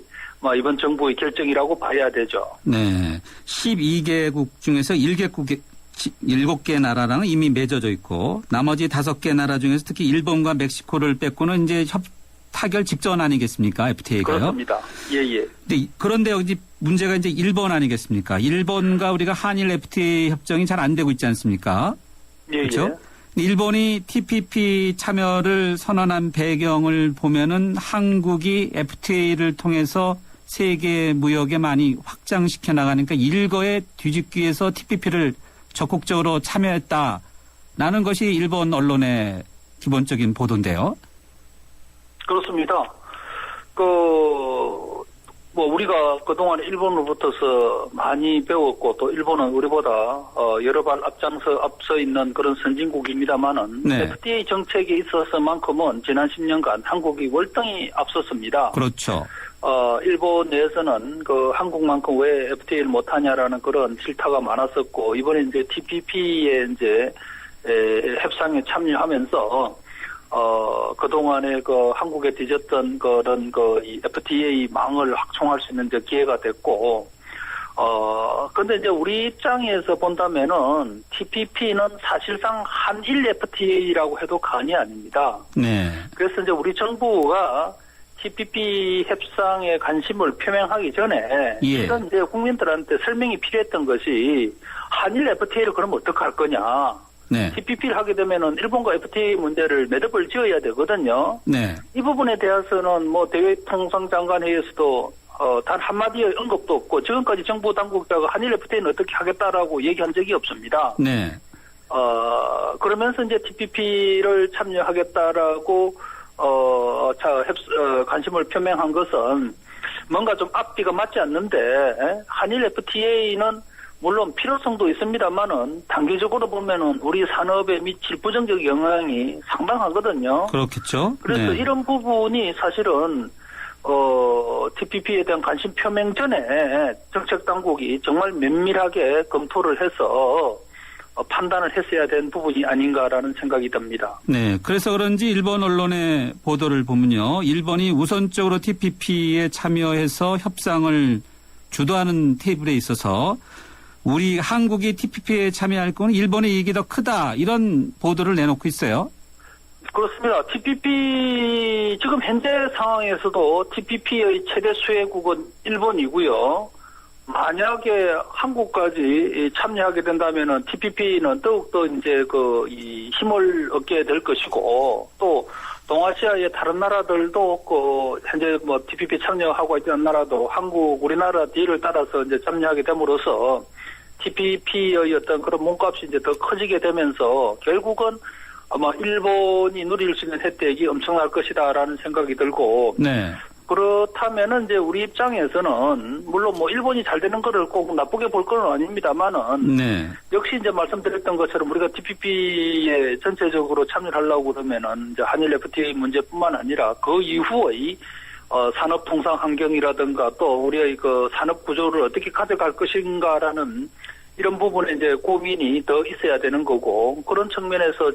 이번 정부의 결정이라고 봐야 되죠. 네. 12개국 중에서 7개 나라랑은 이미 맺어져 있고 나머지 5개 나라 중에서 특히 일본과 멕시코를 뺏고는 이제 타결 직전 아니겠습니까? FTA가요? 그렇습니다. 예. 그런데 여기 문제가 이제 일본 아니겠습니까? 일본과 우리가 한일 FTA 협정이 잘 안 되고 있지 않습니까? 그렇죠? 일본이 TPP 참여를 선언한 배경을 보면은 한국이 FTA를 통해서 세계 무역에 많이 확장시켜 나가니까 일거에 뒤집기 위해서 TPP를 적극적으로 참여했다라는 것이 일본 언론의 기본적인 보도인데요. 그렇습니다. 우리가 그동안 일본으로부터서 많이 배웠고, 또 일본은 우리보다, 여러 발 앞서 있는 그런 선진국입니다만은, 네. FDA 정책에 있어서만큼은 지난 10년간 한국이 월등히 앞섰습니다. 그렇죠. 일본 내에서는 한국만큼 왜 FTA를 못하냐라는 그런 질타가 많았었고, 이번에 이제 TPP에 이제, 협상에 참여하면서, 그동안에 한국에 뒤졌던 이 FTA 망을 확충할 수 있는 이제 기회가 됐고, 근데 이제 우리 입장에서 본다면은 TPP는 사실상 한일 FTA라고 해도 과언이 아닙니다. 네. 그래서 이제 우리 정부가 TPP 협상에 관심을 표명하기 전에 이런 이제 국민들한테 설명이 필요했던 것이 한일 FTA를 그럼 어떻게 할 거냐. 네. TPP를 하게 되면은 일본과 FTA 문제를 매듭을 지어야 되거든요. 네. 이 부분에 대해서는 대외통상장관회의에서도 단 한마디의 언급도 없고 지금까지 정부 당국자가 한일 FTA는 어떻게 하겠다라고 얘기한 적이 없습니다. 네. 그러면서 이제 TPP를 참여하겠다라고 관심을 표명한 것은 뭔가 좀 앞뒤가 맞지 않는데 한일 FTA는 물론 필요성도 있습니다만은 단기적으로 보면은 우리 산업에 미칠 부정적 영향이 상당하거든요. 그렇겠죠. 그래서 네. 이런 부분이 사실은 TPP에 대한 관심 표명 전에 정책 당국이 정말 면밀하게 검토를 해서 판단을 했어야 된 부분이 아닌가라는 생각이 듭니다. 네, 그래서 그런지 일본 언론의 보도를 보면요, 일본이 우선적으로 TPP에 참여해서 협상을 주도하는 테이블에 있어서 우리 한국이 TPP에 참여할 건 일본의 이익이 더 크다, 이런 보도를 내놓고 있어요. 그렇습니다. TPP 지금 현재 상황에서도 TPP의 최대 수혜국은 일본이고요. 만약에 한국까지 참여하게 된다면은 TPP는 더욱더 이제 이 힘을 얻게 될 것이고, 또 동아시아의 다른 나라들도 현재 TPP 참여하고 있는 나라도 한국, 우리나라 뒤를 따라서 이제 참여하게 됨으로써 TPP의 어떤 그런 몸값이 이제 더 커지게 되면서 결국은 아마 일본이 누릴 수 있는 혜택이 엄청날 것이다라는 생각이 들고, 네. 그렇다면은 이제 우리 입장에서는 물론 일본이 잘 되는 거를 꼭 나쁘게 볼 건 아닙니다만은, 네. 역시 이제 말씀드렸던 것처럼 우리가 TPP에 전체적으로 참여를 하려고 그러면은 이제 한일 FTA 문제뿐만 아니라 그 이후의 산업 통상 환경이라든가 또 우리의 산업 구조를 어떻게 가져갈 것인가라는 이런 부분에 이제 고민이 더 있어야 되는 거고, 그런 측면에서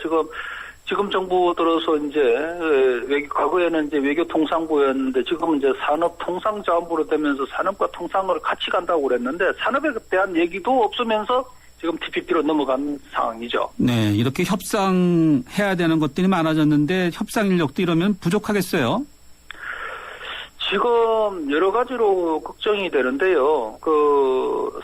지금 정부 들어서 이제 과거에는 이제 외교통상부였는데 지금은 이제 산업통상자원부로 되면서 산업과 통상을 같이 간다고 그랬는데 산업에 대한 얘기도 없으면서 지금 TPP로 넘어간 상황이죠. 네, 이렇게 협상해야 되는 것들이 많아졌는데 협상 인력도 이러면 부족하겠어요? 지금 여러 가지로 걱정이 되는데요.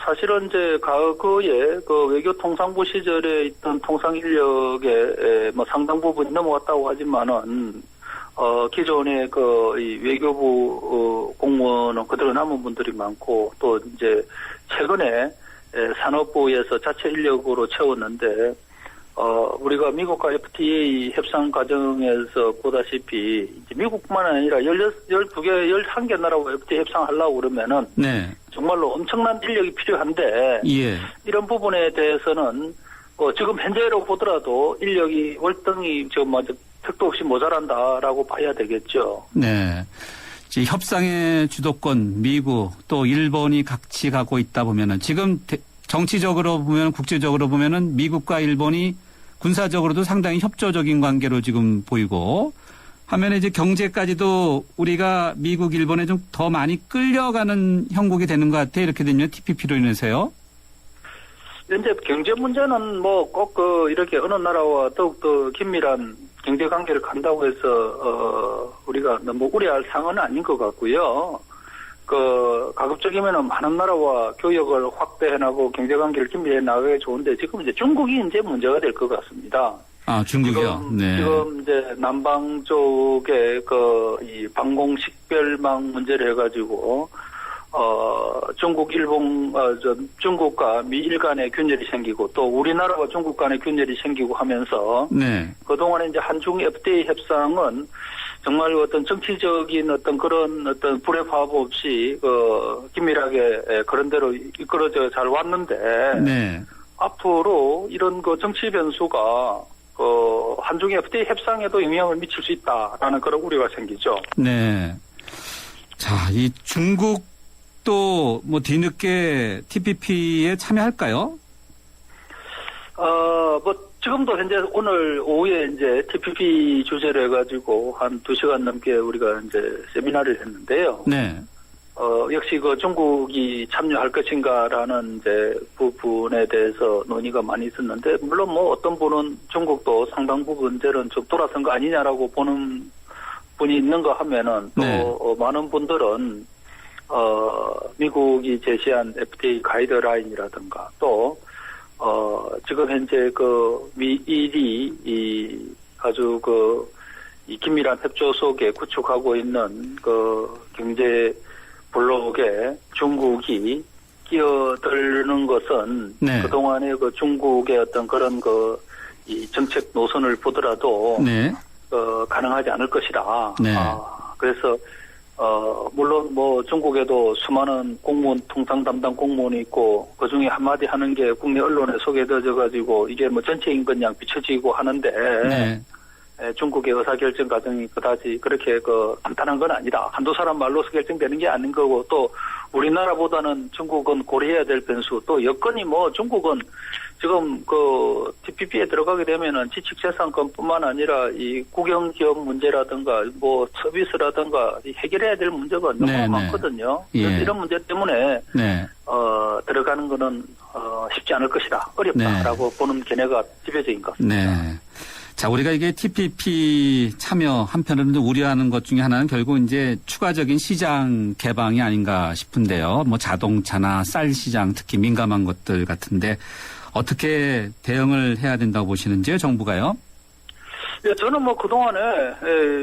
사실은 이제 과거에 외교통상부 시절에 있던 통상 인력의 상당 부분이 넘어갔다고 하지만은, 기존의 이 외교부 공무원은 그대로 남은 분들이 많고, 또 이제 최근에 산업부에서 자체 인력으로 채웠는데, 우리가 미국과 FTA 협상 과정에서 보다시피, 이제 미국뿐만 아니라 12개, 11개 나라와 FTA 협상하려고 그러면은, 네. 정말로 엄청난 인력이 필요한데, 예. 이런 부분에 대해서는, 지금 현재로 보더라도 인력이 월등히 지금 택도 없이 모자란다라고 봐야 되겠죠. 네. 협상의 주도권, 미국, 또 일본이 같이 가고 있다 보면은, 지금 정치적으로 보면, 국제적으로 보면은 미국과 일본이 군사적으로도 상당히 협조적인 관계로 지금 보이고, 하면 이제 경제까지도 우리가 미국, 일본에 좀 더 많이 끌려가는 형국이 되는 것 같아요. 이렇게 되면 TPP로 인해서요. 이제 경제 문제는 꼭 이렇게 어느 나라와 더욱더 긴밀한 경제 관계를 간다고 해서, 우리가 너무 우려할 상황은 아닌 것 같고요. 가급적이면은 많은 나라와 교역을 확대해나가고 경제관계를 긴밀해 나가기 좋은데 지금 이제 중국이 이제 문제가 될 것 같습니다. 아, 중국이요? 네. 지금 이제 남방 쪽에 이 방공식별망 문제를 해가지고, 중국, 일본, 중국과 미일 간의 균열이 생기고 또 우리나라와 중국 간의 균열이 생기고 하면서 네. 그동안에 이제 한중 FTA 협상은 정말 어떤 정치적인 어떤 그런 어떤 불의 화합 없이 긴밀하게 그런 대로 이끌어져 잘 왔는데 네. 앞으로 이런 정치 변수가 한중 FTA 협상에도 영향을 미칠 수 있다라는 그런 우려가 생기죠. 네. 자, 이 중국도 뭐 뒤늦게 TPP에 참여할까요? 지금도 현재 오늘 오후에 이제 TPP 주제로 해가지고 한 2시간 넘게 우리가 이제 세미나를 했는데요. 네. 역시 중국이 참여할 것인가라는 이제 부분에 대해서 논의가 많이 있었는데, 물론 뭐 어떤 분은 중국도 상당 부분 이제는 좀 돌아선 거 아니냐라고 보는 분이 있는가 하면은 또 네. 많은 분들은 미국이 제시한 FTA 가이드라인이라든가 또 지금 현재 미일이 아주 이 긴밀한 협조 속에 구축하고 있는 경제 블록에 중국이 끼어드는 것은 네. 그동안의 중국의 어떤 그런 이 정책 노선을 보더라도 네. 가능하지 않을 것이다. 네. 그래서 물론 뭐 중국에도 수많은 공무원, 통상 담당 공무원이 있고 그 중에 한마디 하는 게 국내 언론에 소개되어져 가지고 이게 뭐 전체 임금량 비춰지고 하는데 네. 중국의 의사결정 과정이 그다지 그렇게 간단한 건 아니다. 한두 사람 말로서 결정되는 게 아닌 거고 또 우리나라보다는 중국은 고려해야 될 변수 또 여건이 뭐 중국은 지금 TPP에 들어가게 되면은 지식재산권뿐만 아니라 이 국영기업 문제라든가 뭐 서비스라든가 해결해야 될 문제가 너무 네, 많거든요. 네. 그래서 예. 이런 문제 때문에 네. 들어가는 거는 쉽지 않을 것이다. 어렵다라고 네. 보는 견해가 지배적인 것 같습니다. 네. 자, 우리가 이게 TPP 참여 한편으로는 우려하는 것 중에 하나는 결국 이제 추가적인 시장 개방이 아닌가 싶은데요. 뭐 자동차나 쌀 시장 특히 민감한 것들 같은데 어떻게 대응을 해야 된다고 보시는지요, 정부가요? 예, 저는 뭐 그동안에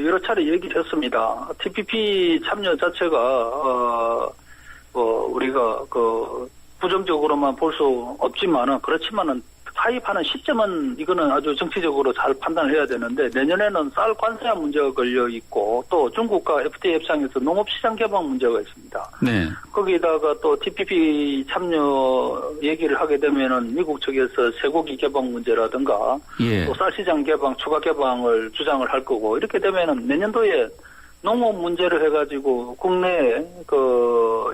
여러 차례 얘기를 했습니다. TPP 참여 자체가 우리가 부정적으로만 볼 수 없지만은 그렇지만은 가입하는 시점은 이거는 아주 정치적으로 잘 판단을 해야 되는데 내년에는 쌀 관세 문제가 걸려 있고 또 중국과 FTA 협상에서 농업시장 개방 문제가 있습니다. 네. 거기다가 또 TPP 참여 얘기를 하게 되면은 미국 측에서 쇠고기 개방 문제라든가 예. 또 쌀시장 개방, 추가 개방을 주장을 할 거고 이렇게 되면은 내년도에 농업 문제를 해가지고 국내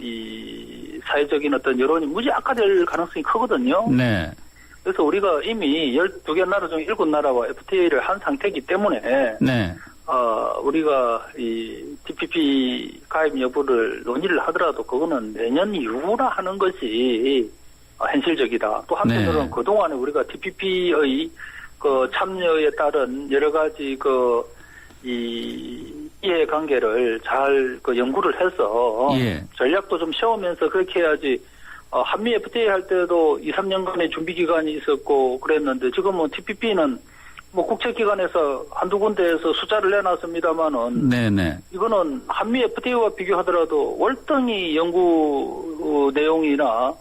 이 사회적인 어떤 여론이 무지 악화될 가능성이 크거든요. 네. 그래서 우리가 이미 12개 나라 중 7나라와 FTA를 한 상태이기 때문에 네. 우리가 이 TPP 가입 여부를 논의를 하더라도 그거는 내년 이후나 하는 것이 현실적이다. 또 한편으로는 네. 그동안에 우리가 TPP의 참여에 따른 여러 가지 이 이해관계를 잘 연구를 해서 예. 전략도 좀 세우면서 그렇게 해야지 한미 FTA 할 때도 2, 3년간의 준비 기간이 있었고 그랬는데 지금은 TPP는 뭐 국제기관에서 한두 군데에서 숫자를 내놨습니다만은 네네. 이거는 한미 FTA와 비교하더라도 월등히 연구 내용이나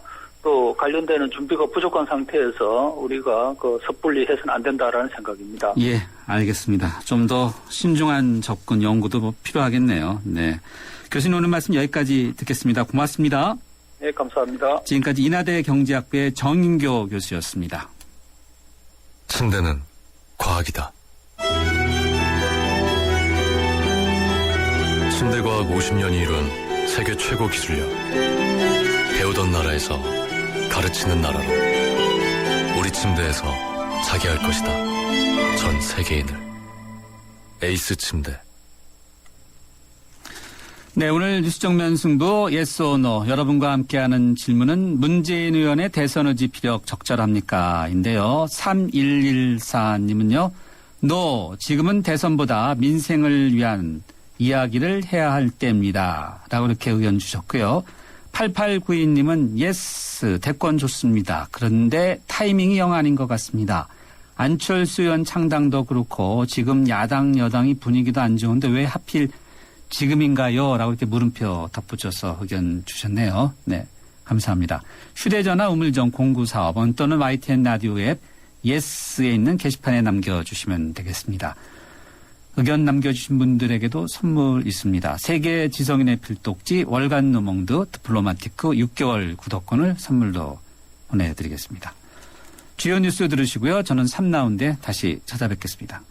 또 관련되는 준비가 부족한 상태에서 우리가 섣불리 해서는 안 된다라는 생각입니다. 예, 알겠습니다. 좀 더 신중한 접근 연구도 뭐 필요하겠네요. 네. 교수님 오늘 말씀 여기까지 듣겠습니다. 고맙습니다. 네, 감사합니다. 지금까지 인하대 경제학부의 정인교 교수였습니다. 침대는 과학이다. 침대과학 50년이 이룬 세계 최고 기술력. 배우던 나라에서 가르치는 나라로 우리 침대에서 자기 할 것이다. 전 세계인을. 에이스 침대. 네, 오늘 뉴스 정면 승부 yes or no 여러분과 함께하는 질문은 문재인 의원의 대선 의지 피력 적절합니까? 인데요. 3114님은요. no, 지금은 대선보다 민생을 위한 이야기를 해야 할 때입니다. 라고 이렇게 의견 주셨고요. 8892님은 yes, 대권 좋습니다. 그런데 타이밍이 영 아닌 것 같습니다. 안철수 의원 창당도 그렇고 지금 야당 여당이 분위기도 안 좋은데 왜 하필 지금인가요? 라고 이렇게 물음표 덧붙여서 의견 주셨네요. 네. 감사합니다. 휴대전화 우물정 0945번 또는 YTN 라디오 앱 예스에 있는 게시판에 남겨주시면 되겠습니다. 의견 남겨주신 분들에게도 선물 있습니다. 세계 지성인의 필독지 월간 노몽드 디플로마티크 6개월 구독권을 선물로 보내드리겠습니다. 주요 뉴스 들으시고요. 저는 3라운드에 다시 찾아뵙겠습니다.